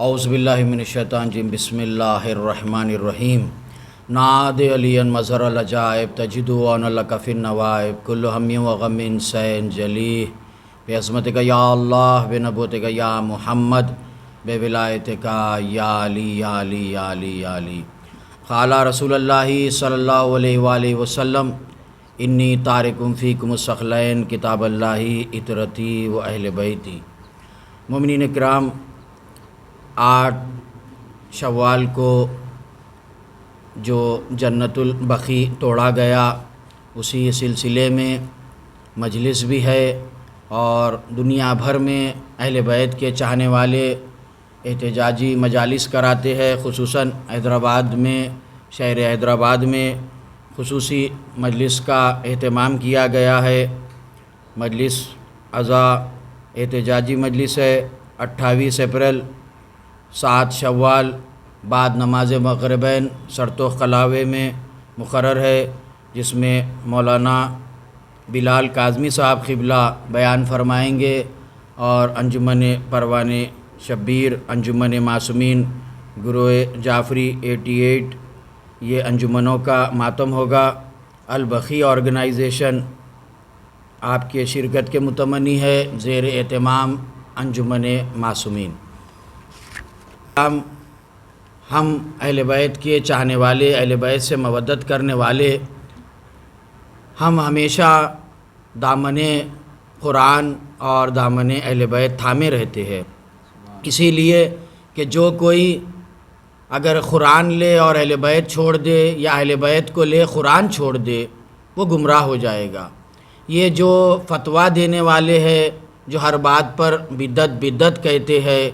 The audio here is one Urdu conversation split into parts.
اعوذ باللہ من الشیطان الرجیم بسم اللہ الرحمن الرحیم ناد علی مظہر العجائب تجدون لک فی النوائب کل ہم و غم سین جلی بعظمتک یا اللہ بنبوتک یا محمد بولایتک یا علی یا علی یا علی یا علی قال رسول اللہ صلی اللہ علیہ وآلہ وسلم انی تارکم فیکم الثقلین کتاب اللہ اطرتی و اہل بیتی۔ مومنین کرام، 8 شوال کو جو جنت البقیع توڑا گیا، اسی سلسلے میں مجلس بھی ہے اور دنیا بھر میں اہل بیت کے چاہنے والے احتجاجی مجالس کراتے ہیں۔ خصوصاً حیدرآباد میں، شہر حیدرآباد میں خصوصی مجلس کا اہتمام کیا گیا ہے۔ مجلس عزا احتجاجی مجلس ہے 28 اپریل 7 شوال بعد نماز مغربین سرتو قلاوے میں مقرر ہے، جس میں مولانا بلال کاظمی صاحب قبلہ بیان فرمائیں گے اور انجمن پروان شبیر، انجمن معصومین، گروہ جعفری 88 یہ انجمنوں کا ماتم ہوگا۔ البقیع آرگنائزیشن آپ کے شرکت کے متمنی ہے، زیر اہتمام انجمن معصومین۔ ہم اہل بیت کے چاہنے والے، اہل بیت سے مودت کرنے والے، ہم ہمیشہ دامن قرآن اور دامن اہل بیت تھامے رہتے ہیں، اسی لیے کہ جو کوئی اگر قرآن لے اور اہل بیت چھوڑ دے، یا اہل بیت کو لے قرآن چھوڑ دے، وہ گمراہ ہو جائے گا۔ یہ جو فتویٰ دینے والے ہیں، جو ہر بات پر بدعت کہتے ہیں،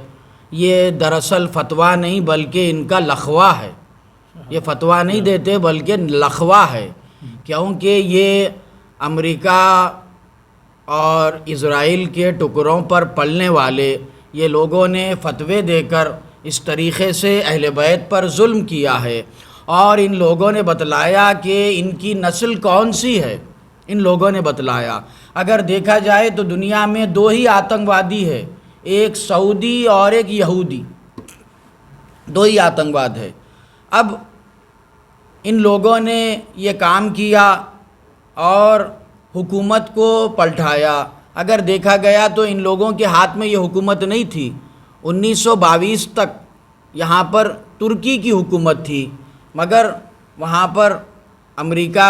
یہ دراصل فتویٰ نہیں بلکہ ان کا لخوا ہے۔ یہ فتویٰ نہیں دیتے بلکہ لخوا ہے، کیونکہ یہ امریکہ اور اسرائیل کے ٹکڑوں پر پلنے والے یہ لوگوں نے فتوے دے کر اس طریقے سے اہل بیت پر ظلم کیا ہے، اور ان لوگوں نے بتلایا کہ ان کی نسل کون سی ہے۔ ان لوگوں نے بتلایا، اگر دیکھا جائے تو دنیا میں 2 ہی آتنکوادی ہے، ایک سعودی اور ایک یہودی، 2 ہی آتنکواد ہے۔ اب ان لوگوں نے یہ کام کیا اور حکومت کو پلٹایا۔ اگر دیکھا گیا تو ان لوگوں کے ہاتھ میں یہ حکومت نہیں تھی۔ 1922 تک یہاں پر ترکی کی حکومت تھی، مگر وہاں پر امریکہ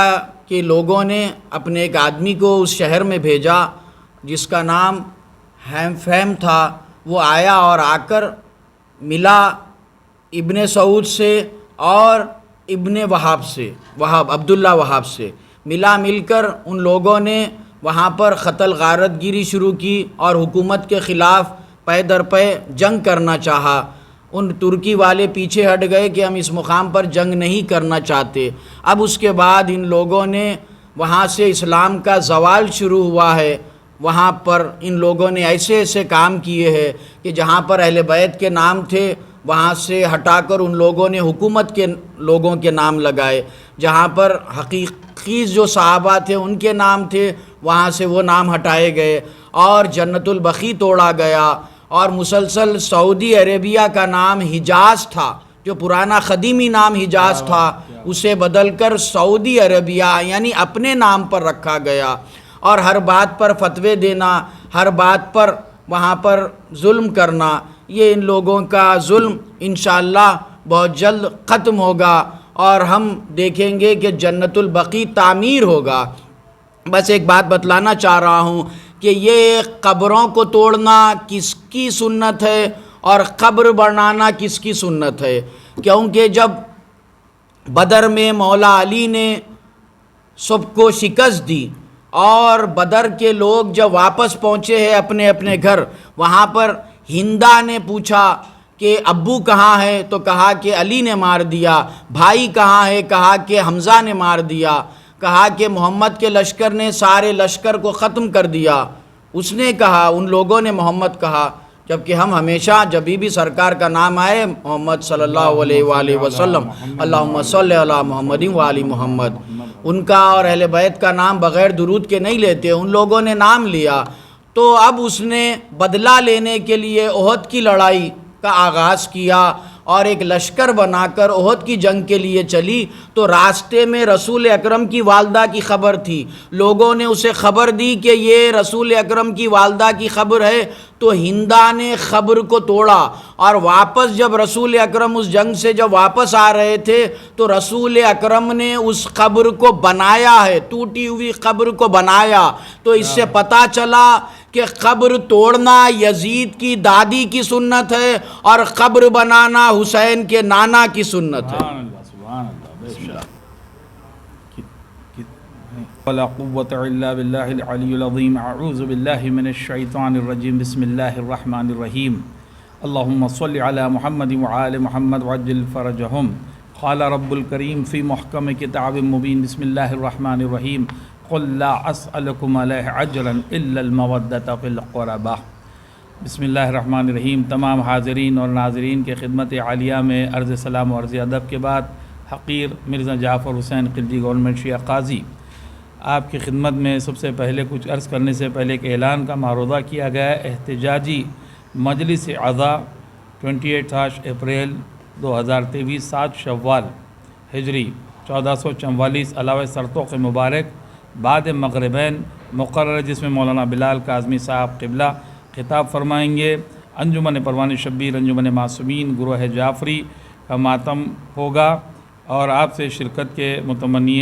کے لوگوں نے اپنے ایک آدمی کو اس شہر میں بھیجا جس کا نام ہیمفیم تھا۔ وہ آیا اور آ کر ملا ابن سعود سے اور ابن وہاب سے، عبداللہ وہاب سے مل کر ان لوگوں نے وہاں پر قتل غارت گیری شروع کی اور حکومت کے خلاف پے در پے جنگ کرنا چاہا۔ ان ترکی والے پیچھے ہٹ گئے کہ ہم اس مقام پر جنگ نہیں کرنا چاہتے۔ اب اس کے بعد ان لوگوں نے وہاں سے اسلام کا زوال شروع ہوا ہے۔ وہاں پر ان لوگوں نے ایسے ایسے کام کیے ہیں کہ جہاں پر اہل بیت کے نام تھے وہاں سے ہٹا کر ان لوگوں نے حکومت کے لوگوں کے نام لگائے، جہاں پر حقیقی جو صحابہ تھے ان کے نام تھے وہاں سے وہ نام ہٹائے گئے، اور جنت البقیع توڑا گیا، اور مسلسل سعودی عربیہ کا نام حجاز تھا، جو پرانا قدیمی نام حجاز تھا اسے بدل کر سعودی عربیہ یعنی اپنے نام پر رکھا گیا، اور ہر بات پر فتوے دینا، ہر بات پر وہاں پر ظلم کرنا، یہ ان لوگوں کا ظلم انشاءاللہ بہت جلد ختم ہوگا، اور ہم دیکھیں گے کہ جنت البقیع تعمیر ہوگا۔ بس ایک بات بتلانا چاہ رہا ہوں کہ یہ قبروں کو توڑنا کس کی سنت ہے اور قبر بنانا کس کی سنت ہے؟ کیونکہ جب بدر میں مولا علی نے سب کو شکست دی اور بدر کے لوگ جب واپس پہنچے ہیں اپنے اپنے گھر، وہاں پر ہندا نے پوچھا کہ ابو کہاں ہے؟ تو کہا کہ علی نے مار دیا۔ بھائی کہاں ہے؟ کہا کہ حمزہ نے مار دیا۔ کہا کہ محمد کے لشکر نے سارے لشکر کو ختم کر دیا۔ اس نے کہا، ان لوگوں نے محمد کہا، جبکہ ہم ہمیشہ جب بھی سرکار کا نام آئے محمد صلی اللہ علیہ وآلہ وسلم اللہم صلی علی محمد وآل محمد، ان کا اور اہل بیت کا نام بغیر درود کے نہیں لیتے۔ ان لوگوں نے نام لیا، تو اب اس نے بدلہ لینے کے لیے احد کی لڑائی کا آغاز کیا اور ایک لشکر بنا کر احد کی جنگ کے لیے چلی، تو راستے میں رسول اکرم کی والدہ کی خبر تھی، لوگوں نے اسے خبر دی کہ یہ رسول اکرم کی والدہ کی خبر ہے، تو ہندا نے خبر کو توڑا اور واپس جب رسول اکرم اس جنگ سے جب واپس آ رہے تھے تو رسول اکرم نے اس خبر کو بنایا ہے، ٹوٹی ہوئی خبر کو بنایا، تو اس سے پتہ چلا کہ قبر توڑنا یزید کی دادی کی سنت ہے اور قبر بنانا حسین کے نانا کی سنت ہے۔ سبحان اللہ بے شک۔ ولا قوة الا بالله العلی العظیم۔ اعوذ باللہ من الشیطان الرجیم۔ بسم اللہ الرحمن الرحیم۔ اللہم صل علی محمد وعلی محمد وعجل فرجہم۔ قال رب الکریم فی محکم کتاب مبین۔ بسم اللہ الرحمن الرحیم۔ قل لا اسألکم علیہ اجرا الا المودۃ فی القربہ۔ بسم اللہ الرحمن الرحیم۔ تمام حاضرین اور ناظرین کے خدمت عالیہ میں عرض سلام و عرض ادب کے بعد حقیر مرزا جعفر حسین خلجی گورنمنٹ شیعہ قاضی آپ کی خدمت میں سب سے پہلے کچھ عرض کرنے سے پہلے ایک اعلان کا معروضہ کیا گیا ہے۔ احتجاجی مجلس عزا 28 اپریل 2023 7 شوال ہجری 1444 علاوہ سرتوق مبارک بعد مغربین مقرر، جس میں مولانا بلال کاظمی صاحب قبلہ خطاب فرمائیں گے۔ انجمن پروان شبیر، انجمن معصومین گروہ جعفری کا ماتم ہوگا، اور آپ سے شرکت کے متمنی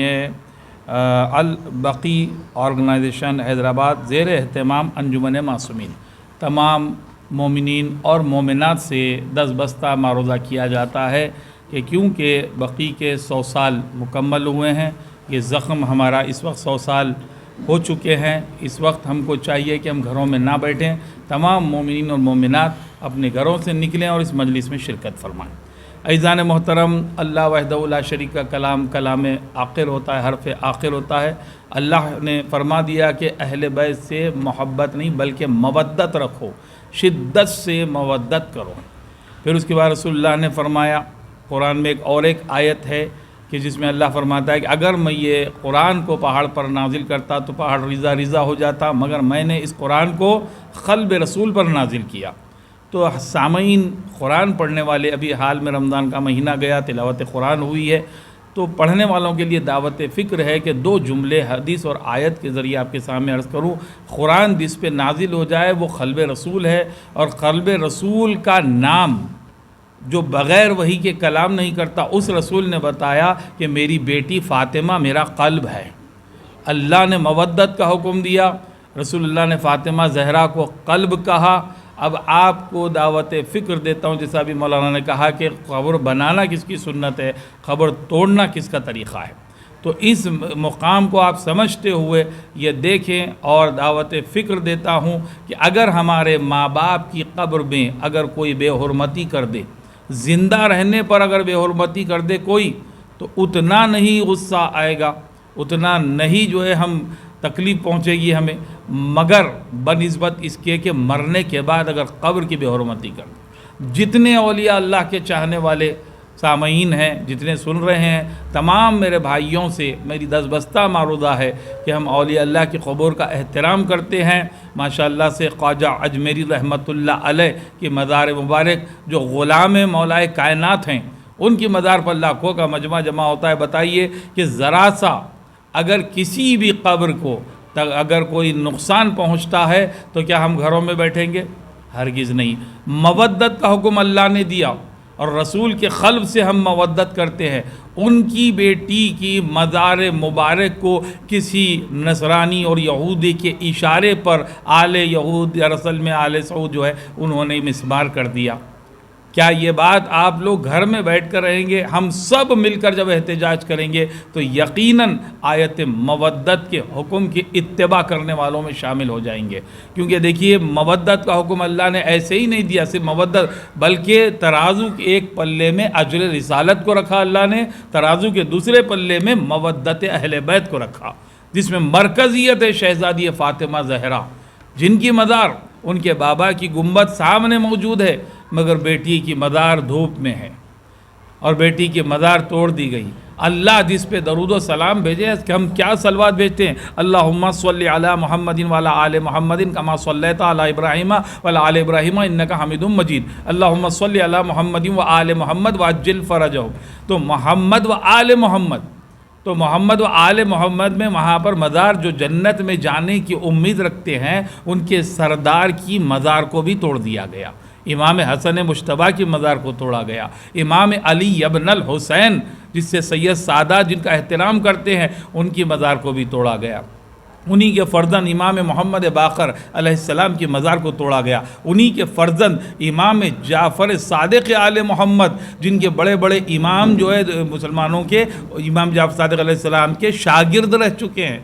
البقی آرگنائزیشن حیدرآباد زیر اہتمام انجمن معصومین تمام مومنین اور مومنات سے دست بستہ معروضہ کیا جاتا ہے کہ کیونکہ بقی کے 100 سال مکمل ہوئے ہیں، یہ زخم ہمارا اس وقت 100 سال ہو چکے ہیں، اس وقت ہم کو چاہیے کہ ہم گھروں میں نہ بیٹھیں، تمام مومنین اور مومنات اپنے گھروں سے نکلیں اور اس مجلس میں شرکت فرمائیں۔ عزیزان محترم، اللہ وحدہ لا شریک کا کلام کلام عاقل ہوتا ہے، حرف عاقل ہوتا ہے۔ اللہ نے فرما دیا کہ اہل بیت سے محبت نہیں بلکہ مودت رکھو، شدت سے مودت کرو۔ پھر اس کے بعد رسول اللہ نے فرمایا، قرآن میں ایک آیت ہے کہ جس میں اللہ فرماتا ہے کہ اگر میں یہ قرآن کو پہاڑ پر نازل کرتا تو پہاڑ ریزہ ریزہ ہو جاتا، مگر میں نے اس قرآن کو قلب رسول پر نازل کیا۔ تو سامعین، قرآن پڑھنے والے، ابھی حال میں رمضان کا مہینہ گیا، تلاوت قرآن ہوئی ہے، تو پڑھنے والوں کے لیے دعوت فکر ہے کہ 2 جملے حدیث اور آیت کے ذریعے آپ کے سامنے عرض کروں۔ قرآن جس پہ نازل ہو جائے وہ قلب رسول ہے، اور قلب رسول کا نام جو بغیر وحی کے کلام نہیں کرتا، اس رسول نے بتایا کہ میری بیٹی فاطمہ میرا قلب ہے۔ اللہ نے مودت کا حکم دیا، رسول اللہ نے فاطمہ زہرا کو قلب کہا۔ اب آپ کو دعوت فکر دیتا ہوں، جیسا بھی مولانا نے کہا کہ قبر بنانا کس کی سنت ہے، قبر توڑنا کس کا طریقہ ہے، تو اس مقام کو آپ سمجھتے ہوئے یہ دیکھیں، اور دعوت فکر دیتا ہوں کہ اگر ہمارے ماں باپ کی قبر میں اگر کوئی بے حرمتی کر دے، زندہ رہنے پر اگر بے حرمتی کر دے کوئی، تو اتنا نہیں غصہ آئے گا، اتنا نہیں جو ہے ہم تکلیف پہنچے گی ہمیں، مگر بنسبت اس کے کہ مرنے کے بعد اگر قبر کی بے حرمتی کر دے۔ جتنے اولیاء اللہ کے چاہنے والے سامعین ہیں، جتنے سن رہے ہیں، تمام میرے بھائیوں سے میری دست بستہ معروضہ ہے کہ ہم اولیاء اللہ کی قبور کا احترام کرتے ہیں۔ ماشاءاللہ سے خواجہ اجمیری رحمۃ اللہ علیہ کی مزار مبارک جو غلام مولائے کائنات ہیں، ان کی مزار پر لاکھوں کا مجمع جمع ہوتا ہے۔ بتائیے کہ ذرا سا اگر کسی بھی قبر کو اگر کوئی نقصان پہنچتا ہے تو کیا ہم گھروں میں بیٹھیں گے؟ ہرگز نہیں۔ مودت کا حکم اللہ نے دیا، اور رسول کے قلب سے ہم مودت کرتے ہیں۔ ان کی بیٹی کی مزار مبارک کو کسی نصرانی اور یہودی کے اشارے پر آل یہود یا اصل میں آل سعود جو ہے انہوں نے مسمار کر دیا۔ کیا یہ بات آپ لوگ گھر میں بیٹھ کر رہیں گے؟ ہم سب مل کر جب احتجاج کریں گے تو یقیناً آیت مودت کے حکم کی اتباع کرنے والوں میں شامل ہو جائیں گے، کیونکہ دیکھیے مودت کا حکم اللہ نے ایسے ہی نہیں دیا صرف مودت، بلکہ ترازو کے ایک پلے میں اجر رسالت کو رکھا اللہ نے، ترازو کے دوسرے پلے میں مودت اہل بیت کو رکھا، جس میں مرکزیت ہے شہزادی فاطمہ زہرا، جن کی مزار ان کے بابا کی گنبد سامنے موجود ہے، مگر بیٹی کی مزار دھوپ میں ہے اور بیٹی کی مزار توڑ دی گئی۔ اللہ جس پہ درود و سلام بھیجے کہ ہم کیا صلوات بھیجتے ہیں، اللہم صلی علی محمد وعلی آل محمد کما صلیت علی ابراہیم وعلی آل ابراہیم انک حمید مجید، اللہم صلی علی محمد وآل محمد وعجل فرجہم۔ تو محمد و آل محمد، تو محمد و آل محمد میں وہاں پر مزار جو جنت میں جانے کی امید رکھتے ہیں ان کے سردار کی مزار کو بھی توڑ دیا گیا، امام حسن مجتبیٰ کی مزار کو توڑا گیا، امام علی ابن الحسین جس سے سید سادات جن کا احترام کرتے ہیں ان کی مزار کو بھی توڑا گیا، انہی کے فرزند امام محمد باقر علیہ السلام کی مزار کو توڑا گیا، انہی کے فرزند امام جعفر صادق آل محمد جن کے بڑے بڑے امام جو ہے مسلمانوں کے امام جعفر صادق علیہ السلام کے شاگرد رہ چکے ہیں۔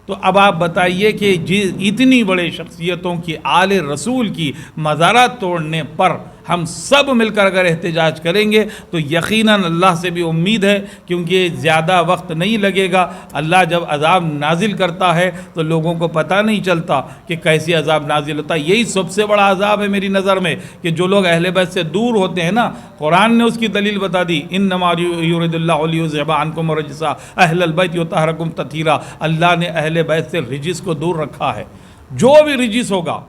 تو اب آپ بتائیے کہ اتنی بڑے شخصیتوں کی آل رسول کی مزارات توڑنے پر ہم سب مل کر اگر احتجاج کریں گے تو یقیناً اللہ سے بھی امید ہے، کیونکہ زیادہ وقت نہیں لگے گا۔ اللہ جب عذاب نازل کرتا ہے تو لوگوں کو پتہ نہیں چلتا کہ کیسی عذاب نازل ہوتا ہے۔ یہی سب سے بڑا عذاب ہے میری نظر میں کہ جو لوگ اہل بیت سے دور ہوتے ہیں نا، قرآن نے اس کی دلیل بتا دی، انما یرید اللہ لیذھب عنکم الرجس اہل البیت ویطہرکم تطہیرا۔ اللہ نے اہل بیت سے رجس کو دور رکھا ہے، جو بھی رجس ہوگا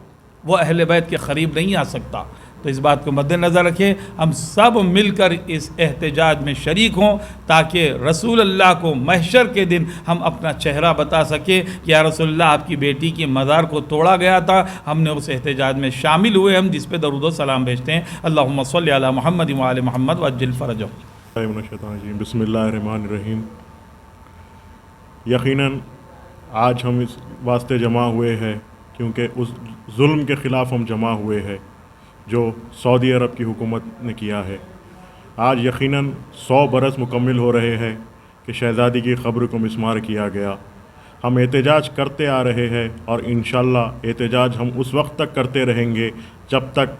وہ اہل بیت کے قریب نہیں آ سکتا۔ تو اس بات کو مد نظر رکھیں، ہم سب مل کر اس احتجاج میں شریک ہوں تاکہ رسول اللہ کو محشر کے دن ہم اپنا چہرہ بتا سکیں کہ یا رسول اللہ آپ کی بیٹی کی مزار کو توڑا گیا تھا، ہم نے اس احتجاج میں شامل ہوئے، ہم جس پہ درود و سلام بھیجتے ہیں، اللہم صلی علی محمد وآل محمد وعجل فرجہم۔ بسم اللہ الرحمن الرحیم۔ یقیناً آج ہم اس واسطے جمع ہوئے ہیں کیونکہ اس ظلم کے خلاف ہم جمع ہوئے ہیں جو سعودی عرب کی حکومت نے کیا ہے۔ آج یقیناً 100 برس مکمل ہو رہے ہیں کہ شہزادی کی قبر کو مسمار کیا گیا۔ ہم احتجاج کرتے آ رہے ہیں اور انشاءاللہ احتجاج ہم اس وقت تک کرتے رہیں گے جب تک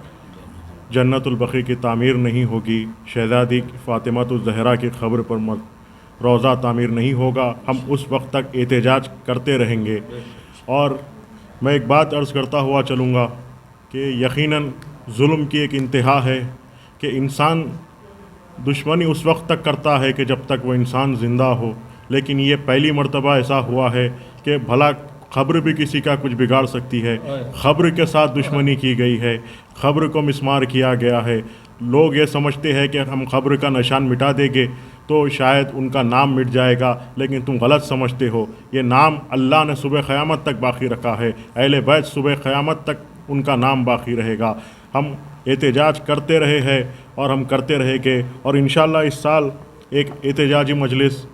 جنت البقیع کی تعمیر نہیں ہوگی، شہزادی فاطمہ الزہرا کی قبر پر روضہ تعمیر نہیں ہوگا، ہم اس وقت تک احتجاج کرتے رہیں گے۔ اور میں ایک بات عرض کرتا ہوا چلوں گا کہ یقیناً ظلم کی ایک انتہا ہے کہ انسان دشمنی اس وقت تک کرتا ہے کہ جب تک وہ انسان زندہ ہو، لیکن یہ پہلی مرتبہ ایسا ہوا ہے کہ بھلا قبر بھی کسی کا کچھ بگاڑ سکتی ہے، قبر کے ساتھ دشمنی کی گئی ہے، قبر کو مسمار کیا گیا ہے۔ لوگ یہ سمجھتے ہیں کہ ہم قبر کا نشان مٹا دیں گے تو شاید ان کا نام مٹ جائے گا، لیکن تم غلط سمجھتے ہو، یہ نام اللہ نے صبح قیامت تک باقی رکھا ہے، اہل بیت صبح قیامت تک ان کا نام باقی رہے گا۔ ہم احتجاج کرتے رہے ہیں اور ہم کرتے رہے گے، اور انشاءاللہ اس سال ایک احتجاجی مجلس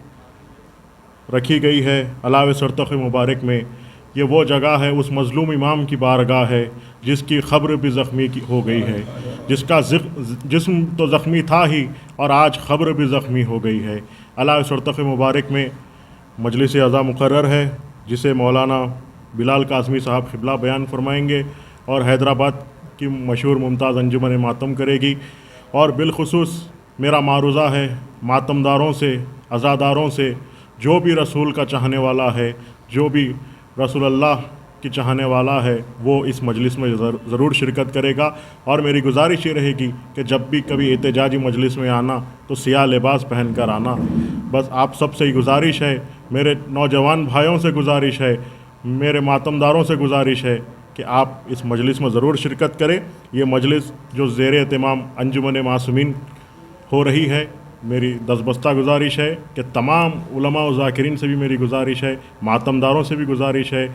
رکھی گئی ہے علاوہ سرتخ مبارک میں۔ یہ وہ جگہ ہے، اس مظلوم امام کی بارگاہ ہے جس کی قبر بھی زخمی ہو گئی ہے، جس کا جسم تو زخمی تھا ہی اور آج قبر بھی زخمی ہو گئی ہے۔ علاوہ سرتخ مبارک میں مجلس عزا مقرر ہے جسے مولانا بلال قاسمی صاحب قبلہ بیان فرمائیں گے اور حیدرآباد کی مشہور ممتاز انجمن ماتم کرے گی، اور بالخصوص میرا معروضہ ہے ماتمداروں سے، عزاداروں سے، جو بھی رسول کا چاہنے والا ہے، جو بھی رسول اللہ کی چاہنے والا ہے، وہ اس مجلس میں ضرور شرکت کرے گا۔ اور میری گزارش یہ رہے گی کہ جب بھی کبھی احتجاجی مجلس میں آنا تو سیاہ لباس پہن کر آنا۔ بس آپ سب سے گزارش ہے، میرے نوجوان بھائیوں سے گزارش ہے، میرے ماتمداروں سے گزارش ہے کہ آپ اس مجلس میں ضرور شرکت کریں۔ یہ مجلس جو زیر اہتمام انجمن معصومین ہو رہی ہے، میری دستبستہ گزارش ہے کہ تمام علماء و ذاکرین سے بھی میری گزارش ہے، ماتمداروں سے بھی گزارش ہے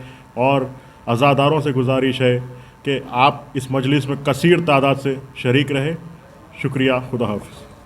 اور عزاداروں سے گزارش ہے کہ آپ اس مجلس میں کثیر تعداد سے شریک رہے۔ شکریہ، خدا حافظ۔